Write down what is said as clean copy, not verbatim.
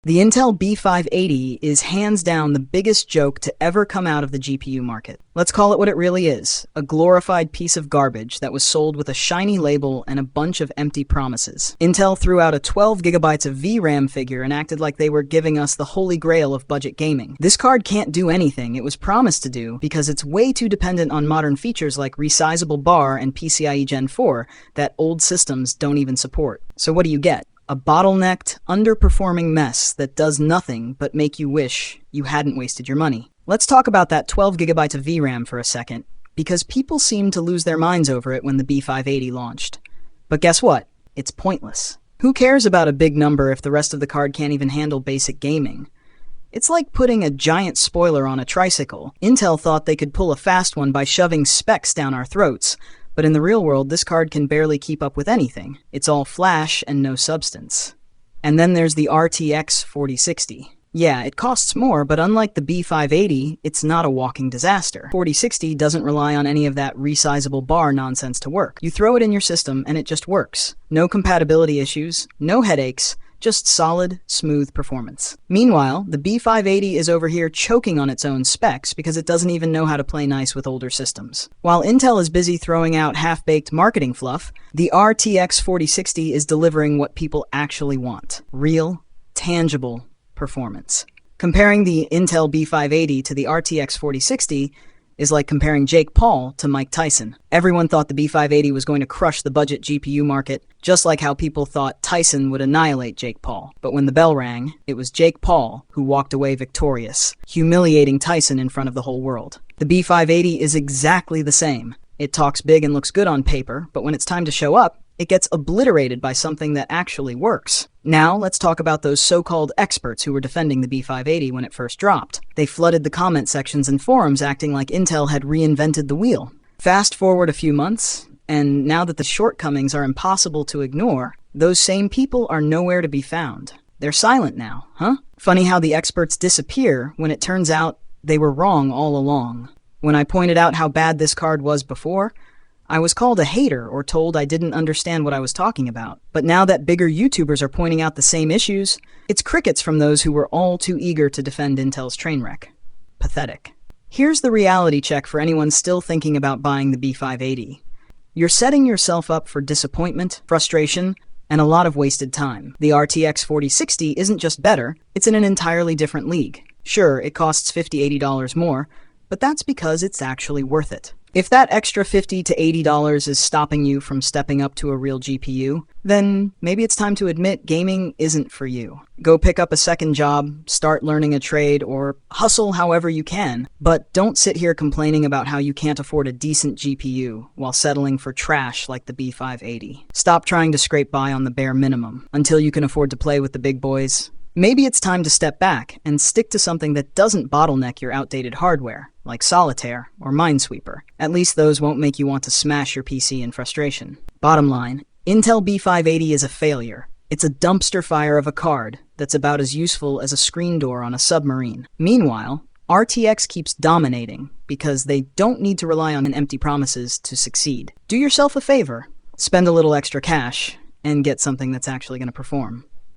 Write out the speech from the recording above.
The Intel B580 is hands down the biggest joke to ever come out of the GPU market. Let's call it what it really is, a glorified piece of garbage that was sold with a shiny label and a bunch of empty promises. Intel threw out a 12 gigabytes of VRAM figure and acted like they were giving us the holy grail of budget gaming. This card can't do anything it was promised to do because it's way too dependent on modern features like resizable bar and PCIe Gen 4 that old systems don't even support. So what do you get? A bottlenecked, underperforming mess that does nothing but make you wish you hadn't wasted your money. Let's talk about that 12 gigabytes of VRAM for a second, because people seemed to lose their minds over it when the B580 launched. But guess what? It's pointless. Who cares about a big number if the rest of the card can't even handle basic gaming? It's like putting a giant spoiler on a tricycle. Intel thought they could pull a fast one by shoving specs down our throats, but in the real world, this card can barely keep up with anything. It's all flash and no substance. And then there's the RTX 4060. Yeah, it costs more, but unlike the B580, it's not a walking disaster. 4060 doesn't rely on any of that resizable bar nonsense to work. You throw it in your system and it just works. No compatibility issues, no headaches, just solid, smooth performance. Meanwhile, the B580 is over here choking on its own specs because it doesn't even know how to play nice with older systems. While Intel is busy throwing out half-baked marketing fluff, the RTX 4060 is delivering what people actually want. Real, tangible performance. Comparing the Intel B580 to the RTX 4060 is like comparing Jake Paul to Mike Tyson. Everyone thought the B580 was going to crush the budget GPU market, just like how people thought Tyson would annihilate Jake Paul. But when the bell rang, it was Jake Paul who walked away victorious, humiliating Tyson in front of the whole world. The B580 is exactly the same. It talks big and looks good on paper, but when it's time to show up, it gets obliterated by something that actually works. Now, let's talk about those so-called experts who were defending the B580 when it first dropped. They flooded the comment sections and forums acting like Intel had reinvented the wheel. Fast forward a few months, and now that the shortcomings are impossible to ignore, those same people are nowhere to be found. They're silent now, huh? Funny how the experts disappear when it turns out they were wrong all along. When I pointed out how bad this card was before, I was called a hater or told I didn't understand what I was talking about. But now that bigger YouTubers are pointing out the same issues, it's crickets from those who were all too eager to defend Intel's train wreck. Pathetic. Here's the reality check for anyone still thinking about buying the B580. You're setting yourself up for disappointment, frustration, and a lot of wasted time. The RTX 4060 isn't just better, it's in an entirely different league. Sure, it costs $50–$80 more, but that's because it's actually worth it. If that extra $50 to $80 is stopping you from stepping up to a real GPU, then maybe it's time to admit gaming isn't for you. Go pick up a second job, start learning a trade, or hustle however you can. But don't sit here complaining about how you can't afford a decent GPU while settling for trash like the B580. Stop trying to scrape by on the bare minimum until you can afford to play with the big boys. Maybe it's time to step back and stick to something that doesn't bottleneck your outdated hardware, like Solitaire or Minesweeper. At least those won't make you want to smash your PC in frustration. Bottom line, Intel B580 is a failure. It's a dumpster fire of a card that's about as useful as a screen door on a submarine. Meanwhile, RTX keeps dominating because they don't need to rely on empty promises to succeed. Do yourself a favor, spend a little extra cash, and get something that's actually going to perform.